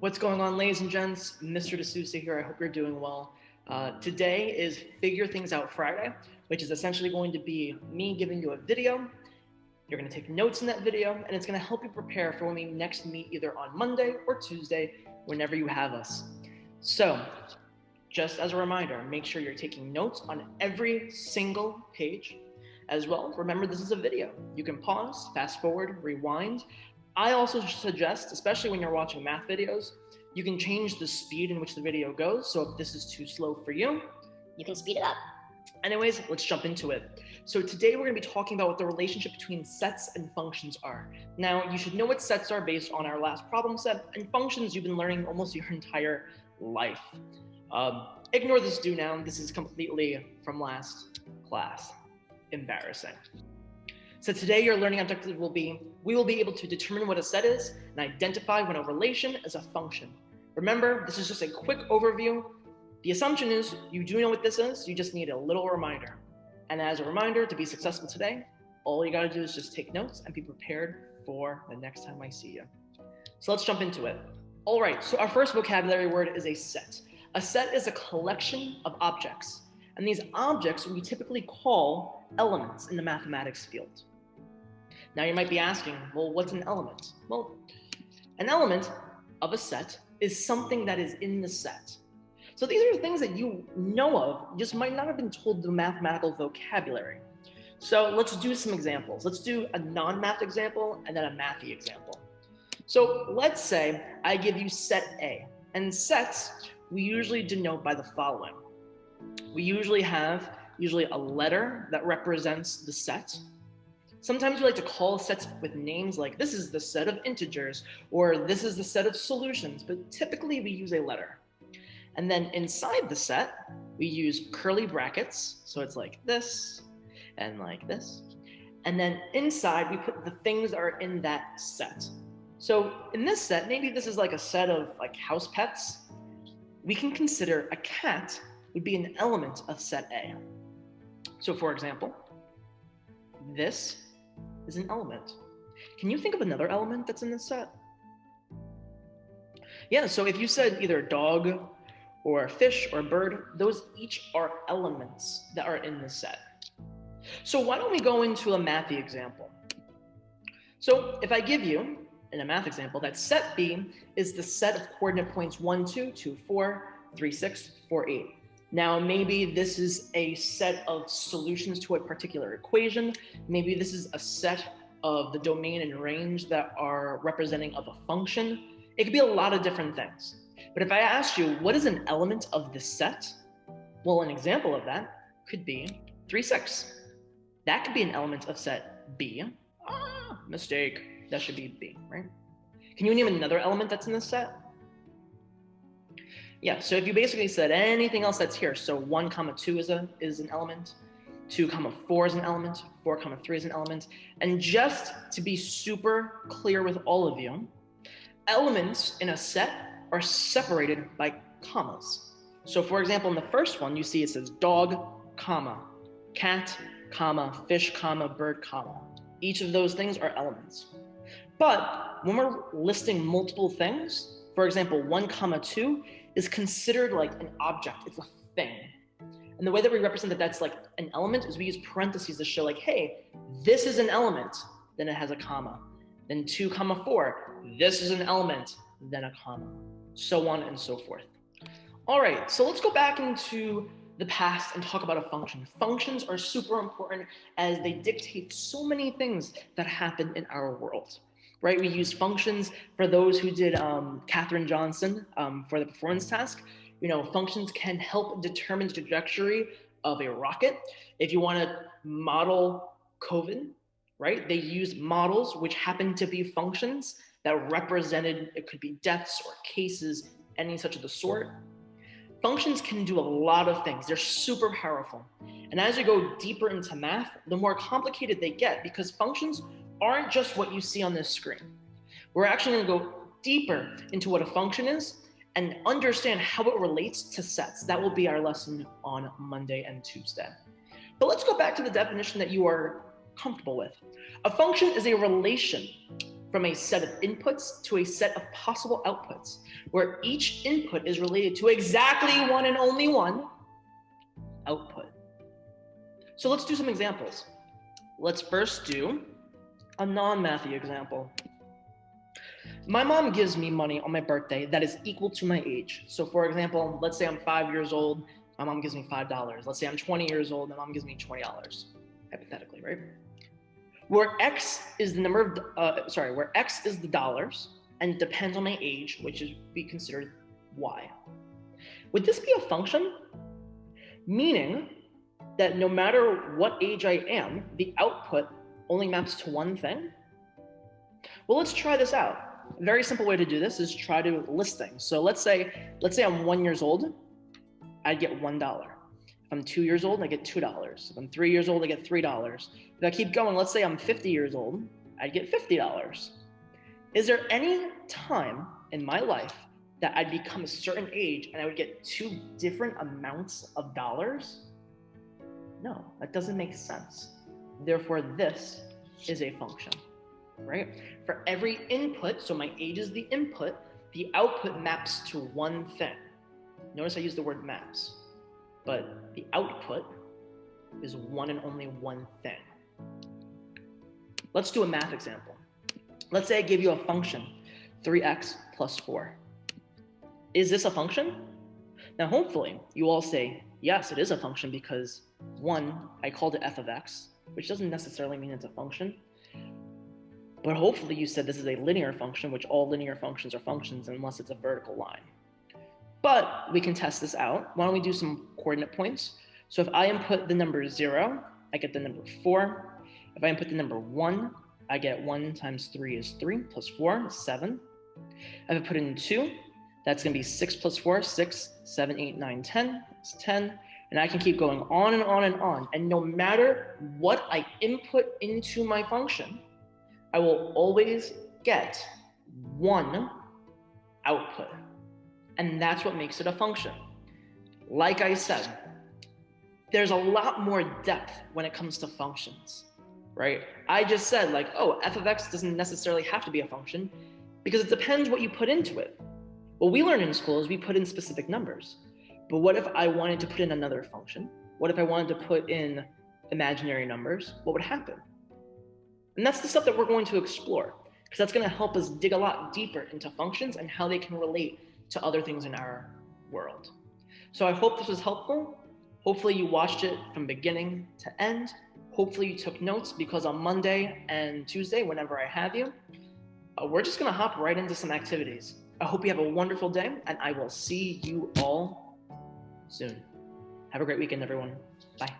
What's going on, ladies and gents? Mr. D'Souza here. I hope you're doing well. Today is Figure Things Out Friday, which is essentially going to be me giving you a video. You're going to take notes in that video, and it's going to help you prepare for when we next meet either on Monday or Tuesday, whenever you have us. So, just as a reminder, make sure you're taking notes on every single page. As well, remember this is a video. You can pause, fast forward, rewind. I also suggest, especially when you're watching math videos, you can change the speed in which the video goes. So if this is too slow for you, you can speed it up. Anyways, let's jump into it. So today we're going to be talking about what the relationship between sets and functions are. Now, you should know what sets are based on our last problem set, and functions you've been learning almost your entire life. Ignore this do now. This is completely from last class. Embarrassing. So today your learning objective will be, we will be able to determine what a set is and identify when a relation is a function. Remember, this is just a quick overview. The assumption is you do know what this is, you just need a little reminder. And as a reminder, to be successful today, all you gotta do is just take notes and be prepared for the next time I see you. So let's jump into it. All right, so our first vocabulary word is a set. A set is a collection of objects. And these objects we typically call elements in the mathematics field. Now you might be asking, well, what's an element? Well, an element of a set is something that is in the set. So these are things that you know of, just might not have been told the mathematical vocabulary. So let's do some examples. Let's do a non-math example and then a mathy example. So let's say I give you set A, and sets we usually denote by the following. We usually have a letter that represents the set. Sometimes we like to call sets with names like this is the set of integers or this is the set of solutions, but typically we use a letter. And then inside the set, we use curly brackets. So it's like this and like this. And then inside we put the things that are in that set. So in this set, maybe this is like a set of like house pets. We can consider a cat would be an element of set A. So for example, this is an element. Can you think of another element that's in this set? Yeah, so if you said either dog or fish or bird, those each are elements that are in the set. So why don't we go into a mathy example? So if I give you, in a math example, that set B is the set of coordinate points 1, 2, 2, 4, 3, 6, 4, 8. Now, maybe this is a set of solutions to a particular equation. Maybe this is a set of the domain and range that are representing of a function. It could be a lot of different things. But if I asked you, what is an element of this set? Well, an example of that could be 3, 6. That could be an element of set B. Mistake. That should be B, right? Can you name another element that's in this set? Yeah, so if you basically said anything else that's here, so 1, 2 is an element, 2, 4 is an element, 4, 3 is an element, and just to be super clear with all of you, elements in a set are separated by commas. So for example, in the first one, you see it says dog, comma, cat, comma, fish, comma, bird, comma. Each of those things are elements. But when we're listing multiple things, for example, 1, 2 is considered like an object, it's a thing. And the way that we represent that that's like an element is we use parentheses to show like, hey, this is an element, then it has a comma. Then 2, 4, this is an element, then a comma, so on and so forth. All right, so let's go back into the past and talk about a function. Functions are super important as they dictate so many things that happen in our world. Right, we use functions for those who did Katherine Johnson for the performance task. You know, functions can help determine the trajectory of a rocket. If you want to model COVID, right, they used models which happen to be functions that represented, it could be deaths or cases, any such of the sort. Functions can do a lot of things. They're super powerful. And as you go deeper into math, the more complicated they get because functions aren't just what you see on this screen. We're actually going to go deeper into what a function is and understand how it relates to sets. That will be our lesson on Monday and Tuesday. But let's go back to the definition that you are comfortable with. A function is a relation from a set of inputs to a set of possible outputs, where each input is related to exactly one and only one output. So let's do some examples. Let's first do a non-mathy example. My mom gives me money on my birthday that is equal to my age. So for example, let's say I'm 5 years old, my mom gives me $5. Let's say I'm 20 years old, my mom gives me $20, hypothetically, right? Where X is the number of, where X is the dollars and it depends on my age, which is be considered Y. Would this be a function? Meaning that no matter what age I am, the output only maps to one thing? Well, let's try this out. A very simple way to do this is try to list things. So let's say I'm 1 year old, I'd get $1. If I'm 2 years old, I get $2. If I'm 3 years old, I get $3. If I keep going, let's say I'm 50 years old, I'd get $50. Is there any time in my life that I'd become a certain age and I would get two different amounts of dollars? No, that doesn't make sense. Therefore, this is a function, right? For every input, so my age is the input, the output maps to one thing. Notice I use the word maps, but the output is one and only one thing. Let's do a math example. Let's say I give you a function, 3x plus 4. Is this a function? Now, hopefully, you all say, yes, it is a function because, one, I called it f of x, which doesn't necessarily mean it's a function. But hopefully you said this is a linear function, which all linear functions are functions unless it's a vertical line. But we can test this out. Why don't we do some coordinate points? So if I input the number 0, I get the number 4. If I input the number 1, I get 1 times 3 is 3, plus 4 is 7. If I put in 2, that's going to be 6 plus 4, 6, 7, 8, 9, 10. It's 10. And I can keep going on and on and on. And no matter what I input into my function, I will always get one output. And that's what makes it a function. Like I said, there's a lot more depth when it comes to functions, right? I just said like, oh, f of x doesn't necessarily have to be a function because it depends what you put into it. What we learn in school is we put in specific numbers. But what if I wanted to put in another function? What if I wanted to put in imaginary numbers? What would happen? And that's the stuff that we're going to explore, because that's going to help us dig a lot deeper into functions and how they can relate to other things in our world. So I hope this was helpful. Hopefully you watched it from beginning to end. Hopefully you took notes, because on Monday and Tuesday, whenever I have you, we're just going to hop right into some activities. I hope you have a wonderful day, and I will see you all soon. Have a great weekend, everyone. Bye.